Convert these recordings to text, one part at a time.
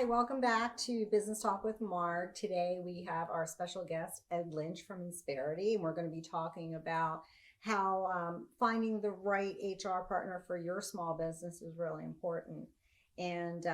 Hi, welcome back to Business Talk with Marg. Today we have our special guest, Ed Lynch from Insperity, and we're going to be talking about how finding the right HR partner for your small business is really important. And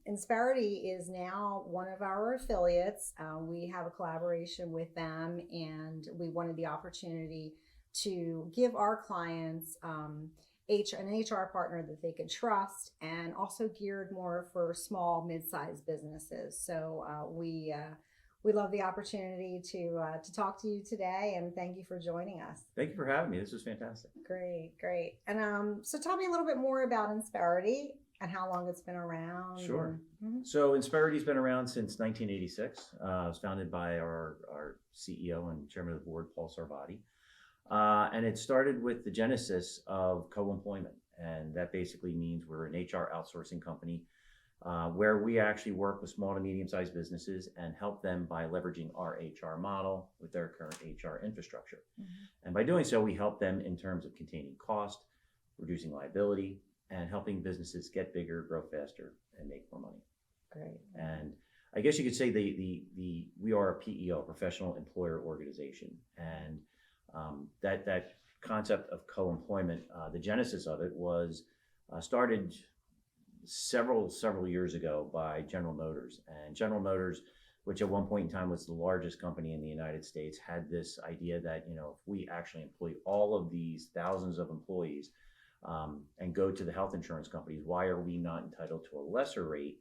Insperity is now one of our affiliates. We have a collaboration with them, and we wanted the opportunity to give our clients an HR partner that they could trust, and also geared more for small, mid-sized businesses. So we love the opportunity to talk to you today, and thank you for joining us. Thank you for having me. This was fantastic. Great. And so tell me a little bit more about Insperity and how long it's been around. Sure. So Insperity's been around since 1986. It was founded by our CEO and chairman of the board, Paul Sarvati. And it started with the genesis of co-employment. And that basically means we're an HR outsourcing company where we actually work with small to medium-sized businesses and help them by leveraging our HR model with their current HR infrastructure. And by doing so, we help them in terms of containing cost, reducing liability, and helping businesses get bigger, grow faster, and make more money. Great. And I guess you could say we are a PEO, professional employer organization, and that concept of co-employment, the genesis of it was started several years ago by General Motors. And General Motors, which at one point in time was the largest company in the United States, had this idea that, if we actually employ all of these thousands of employees and go to the health insurance companies, why are we not entitled to a lesser rate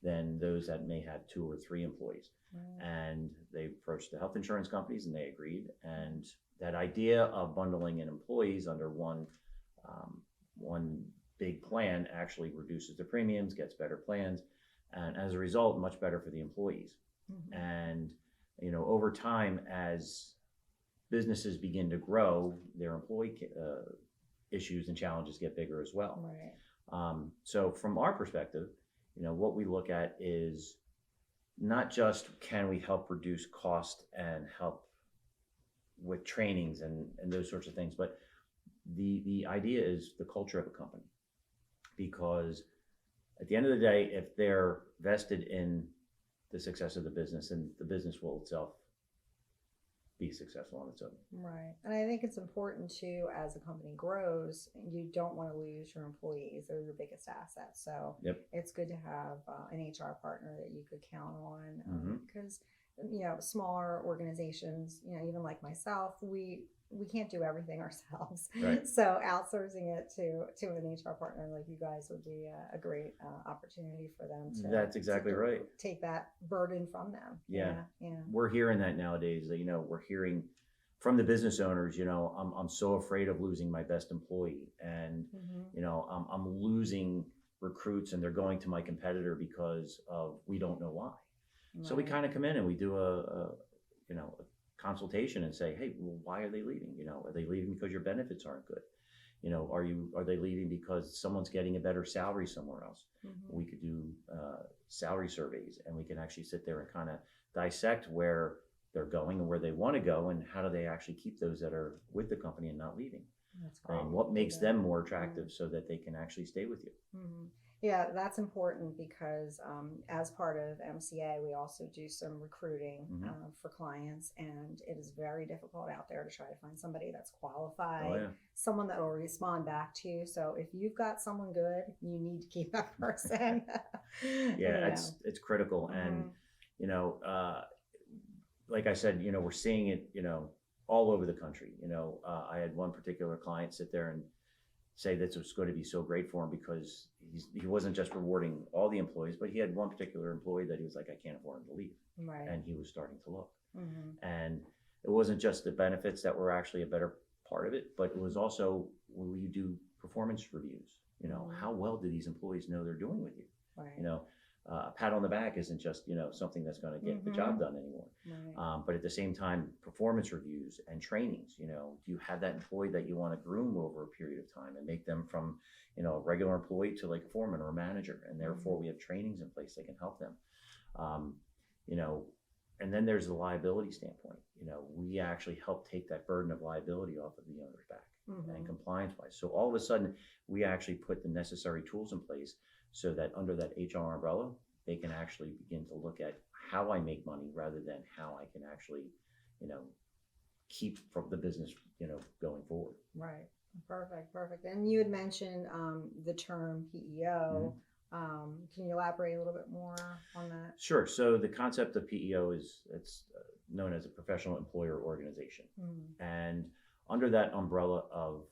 than those that may have 2 or 3 employees? And they approached the health insurance companies and they agreed. And that idea of bundling in employees under one big plan actually reduces the premiums, gets better plans, and as a result, much better for the employees. And over time, as businesses begin to grow, their employee issues and challenges get bigger as well. Right. So from our perspective, what we look at is not just can we help reduce cost and help with trainings and those sorts of things, but the idea is the culture of a company. Because at the end of the day, if they're vested in the success of the business, and the business will itself be successful on its own. Right. And I think it's important too, as a company grows, you don't want to lose your employees. They're your biggest asset. So It's good to have an HR partner that you could count on, because smaller organizations, even like myself, we can't do everything ourselves. Right. So outsourcing it to an HR partner like you guys would be a great opportunity for them to. That's exactly right. Take that burden from them. Yeah. Yeah. We're hearing that nowadays. That we're hearing from the business owners. I'm so afraid of losing my best employee, and I'm losing recruits, and they're going to my competitor because of we don't know why. Right. So we kind of come in and we do a consultation and say, hey, well, why are they leaving? Are they leaving because your benefits aren't good? Are they leaving because someone's getting a better salary somewhere else? We could do salary surveys, and we can actually sit there and kind of dissect where they're going and where they want to go, and how do they actually keep those that are with the company and not leaving? That's great. What makes them more attractive so that they can actually stay with you? Yeah, that's important, because as part of MCA, we also do some recruiting for clients, and it is very difficult out there to try to find somebody that's qualified, someone that will respond back to you. So if you've got someone good, you need to keep that person. It's critical. And, like I said, we're seeing it, all over the country. I had one particular client sit there and say that it was going to be so great for him, because he wasn't just rewarding all the employees, but he had one particular employee that he was like, I can't afford him to leave. Right. And he was starting to look. And it wasn't just the benefits that were actually a better part of it, but it was also when you do performance reviews, how well do these employees know they're doing with you? Right. A pat on the back isn't just, something that's going to get the job done anymore. Right. But at the same time, performance reviews and trainings, do you have that employee that you want to groom over a period of time and make them from, a regular employee to like a foreman or a manager? And therefore we have trainings in place that can help them. And then there's the liability standpoint. We actually help take that burden of liability off of the owner's back and compliance wise. So all of a sudden we actually put the necessary tools in place so that under that HR umbrella, they can actually begin to look at how I make money rather than how I can actually, you know, keep from the business, you know, going forward. Right. Perfect. And you had mentioned the term PEO. Can you elaborate a little bit more on that? Sure. So the concept of PEO is it's known as a professional employer organization, and under that umbrella of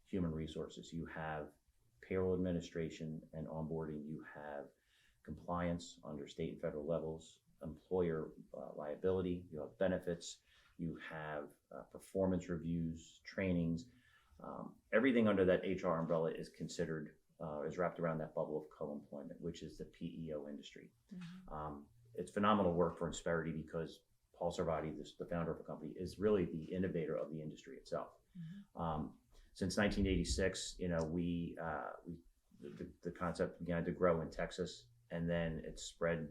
human resources, you have payroll administration and onboarding. You have compliance under state and federal levels, employer liability. You have benefits. You have performance reviews, trainings. Everything under that HR umbrella is considered, is wrapped around that bubble of co-employment, which is the PEO industry. It's phenomenal work for Insperity because Paul Sarvati, the founder of the company, is really the innovator of the industry itself. Since 1986, you know, the concept began to grow in Texas, and then it spread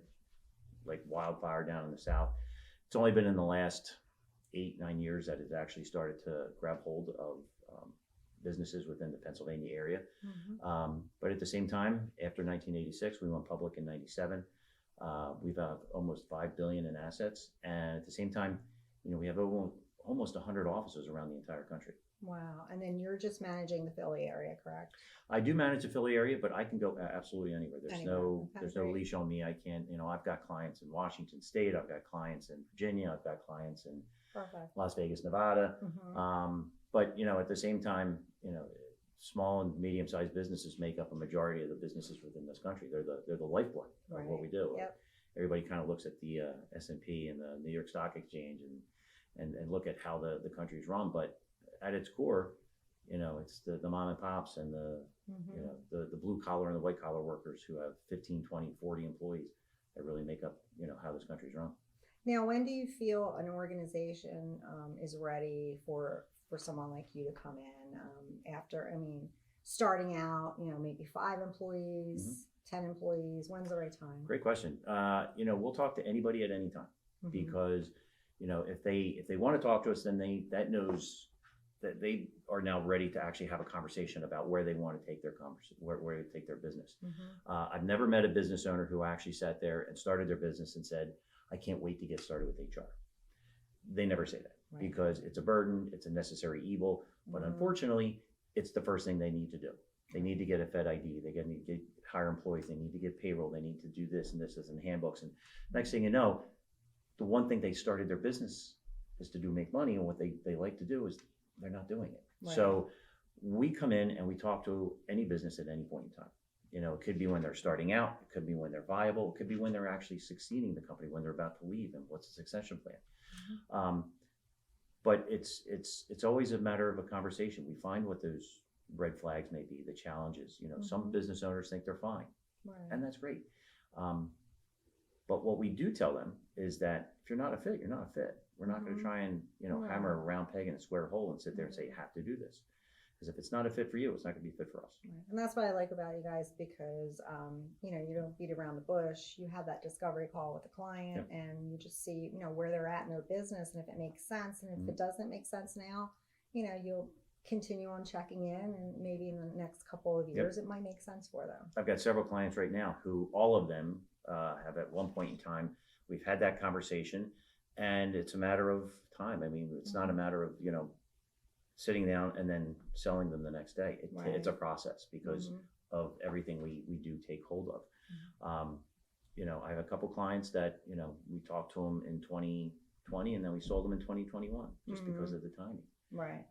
like wildfire down in the South. It's only been in the last 8-9 years that it's actually started to grab hold of businesses within the Pennsylvania area. But at the same time, after 1986, we went public in 97. We've almost $5 billion in assets, and at the same time, you know, we have almost 100 offices around the entire country. Wow. And then you're just managing the Philly area, correct? I do manage the Philly area, but I can go absolutely anywhere. There's no Great. leash on me. I can't, you know, I've got clients in Washington State, I've got clients in Virginia, I've got clients in Las Vegas, Nevada. But, you know, at the same time, you know, small and medium-sized businesses make up a majority of the businesses within this country. They're the lifeblood of what we do. Everybody kind of looks at the S&P and the New York Stock Exchange and look at how the country's run. But at its core, you know, it's the mom and pops and you know, the blue collar and the white collar workers who have 15, 20, 40 employees that really make up, you know, how this country's run. Now, when do you feel an organization is ready for someone like you to come in after, I mean, starting out, you know, maybe 5 employees, 10 employees, when's the right time? Great question. You know, we'll talk to anybody at any time because, you know, if they want to talk to us, then that knows that they are now ready to actually have a conversation about where they want to take their where to take their business. I've never met a business owner who actually sat there and started their business and said, I can't wait to get started with HR. They never say that because it's a burden, it's a necessary evil, but unfortunately, it's the first thing they need to do. They need to get a Fed ID, they need to hire employees, they need to get payroll, they need to do this and this as in handbooks. And next thing you know, the one thing they started their business is to make money, and what they like to do is they're not doing it. So we come in and we talk to any business at any point in time. You know, it could be when they're starting out, it could be when they're viable, it could be when they're actually succeeding the company, when they're about to leave, and what's the succession plan. But it's always a matter of a conversation. We find what those red flags may be, the challenges. You know, some business owners think they're fine, and that's great. But what we do tell them is that if you're not a fit, you're not a fit. We're not going to try and, you know, hammer a round peg in a square hole and sit there and say you have to do this. Because if it's not a fit for you, it's not going to be fit for us. And that's what I like about you guys because, you know, you don't beat around the bush. You have that discovery call with the client and you just see, you know, where they're at in their business and if it makes sense. And if it doesn't make sense now, you know, you'll continue on checking in and maybe in the next couple of years, it might make sense for them. I've got several clients right now who all of them have at one point in time, we've had that conversation and it's a matter of time. I mean, it's not a matter of, you know, sitting down and then selling them the next day. It's a process because of everything we do take hold of. You know, I have a couple clients that, you know, we talked to them in 2020 and then we sold them in 2021 just because of the timing.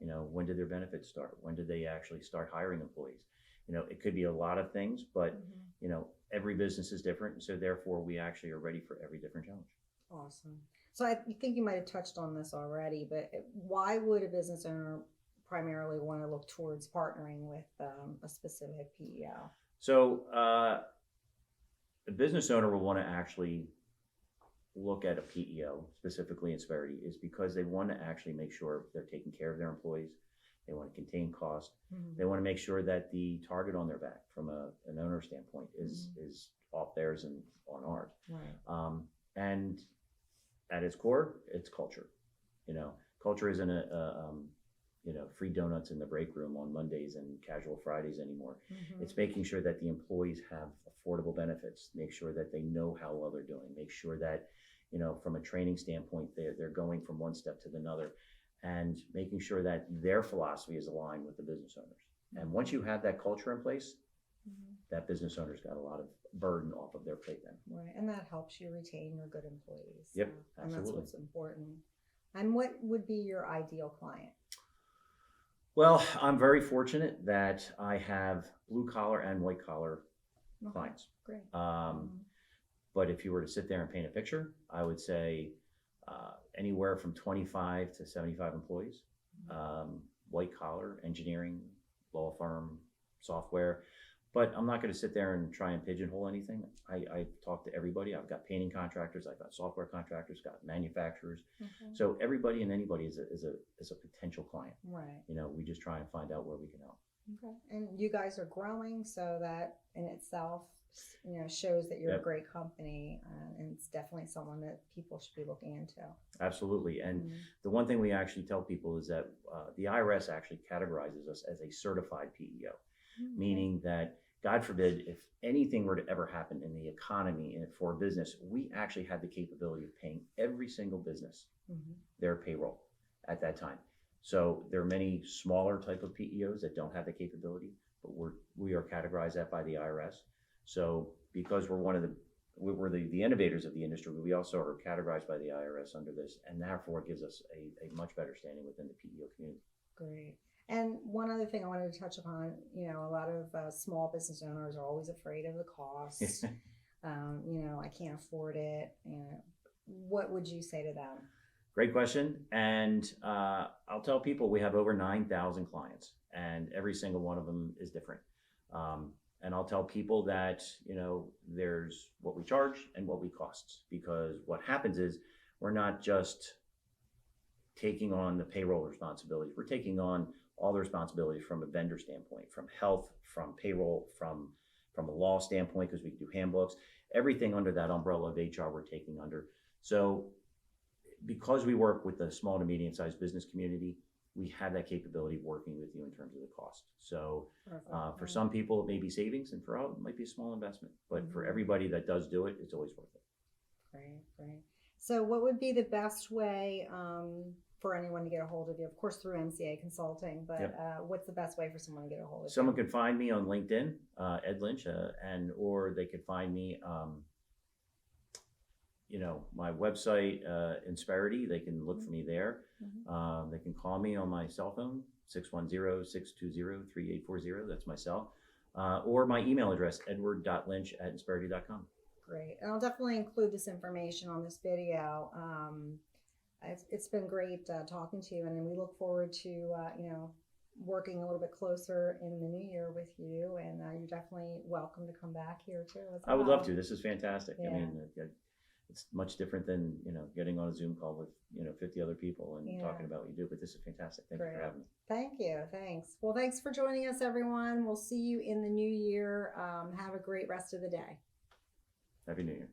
You know, when did their benefits start? When did they actually start hiring employees? You know, it could be a lot of things, but, you know, every business is different. And so therefore we actually are ready for every different challenge. Awesome. So I think you might have touched on this already, but why would a business owner primarily want to look towards partnering with a specific PEO? So a business owner will want to actually look at a PEO, specifically Insperity, is because they want to actually make sure they're taking care of their employees. They want to contain cost. They want to make sure that the target on their back from an owner standpoint is off theirs and on ours. And at its core, it's culture. You know, culture isn't free donuts in the break room on Mondays and casual Fridays anymore. Mhm. It's making sure that the employees have affordable benefits, make sure that they know how well they're doing, make sure that, from a training standpoint, they're going from one step to another, and making sure that their philosophy is aligned with the business owners. And once you have that culture in place, Mhm. that business owner's got a lot of burden off of their plate then. Right, and that helps you retain your good employees. Yep, And that's absolutely. what's important. And what would be your ideal client? Well, I'm very fortunate that I have blue collar and white collar Okay, clients. great. Um, but if you were to sit there and paint a picture, I would say anywhere from 25 to 75 employees, white collar, engineering, law firm, software. But I'm not going to sit there and try and pigeonhole anything. I talk to everybody. I've got painting contractors, I've got software contractors, got manufacturers. Okay. So everybody and anybody is a potential client. Right. We just try and find out where we can help. Okay. And you guys are growing, so that in itself, shows that you're Yep. a great company, and it's definitely someone that people should be looking into. Absolutely. And Mhm. the one thing we actually tell people is that the IRS actually categorizes us as a certified PEO, Okay. meaning that, God forbid, if anything were to ever happen in the economy and for a business, we actually had the capability of paying every single business Mhm. their payroll at that time. So there are many smaller type of PEOs that don't have the capability, but we are categorized that by the IRS. So because we're the innovators of the industry, we also are categorized by the IRS under this, and therefore it gives us a much better standing within the PEO community. Great. And one other thing I wanted to touch upon, a lot of small business owners are always afraid of the costs. I can't afford it. What would you say to them? Great question. And I'll tell people we have over 9,000 clients, and every single one of them is different. And I'll tell people that, there's what we charge and what we cost, because what happens is we're not just taking on the payroll responsibilities. We're taking on all the responsibilities from a vendor standpoint, from health, from payroll, from a law standpoint, because we do handbooks, everything under that umbrella of HR we're taking under. So because we work with the small to medium sized business community, we have that capability of working with you in terms of the cost. So for some people, it may be savings, and for others, it might be a small investment. But for everybody that does do it, it's always worth it. Great, great. So what would be the best way for anyone to get a hold of you? Of course, through MCA Consulting, but Yep. What's the best way for someone to get a hold of Someone you? can find me on LinkedIn, Ed Lynch, or they could find me, my website, Insperity. They can look for me there. Mhm. They can call me on my cell phone, 610-620-3840. That's my cell. Or my email address, edward.lynch@insperity.com. Great. And I'll definitely include this information on this video. It's been great talking to you, and we look forward to, working a little bit closer in the new year with you. And you're definitely welcome to come back here too. I would love to. This is fantastic. Yeah. I mean, it's much different than, getting on a Zoom call with, 50 other people and Yeah. talking about what you do. But this is fantastic. Thank you Great. for having me. Thank you. Thanks. Well, thanks for joining us, everyone. We'll see you in the new year. Have a great rest of the day. Happy New Year.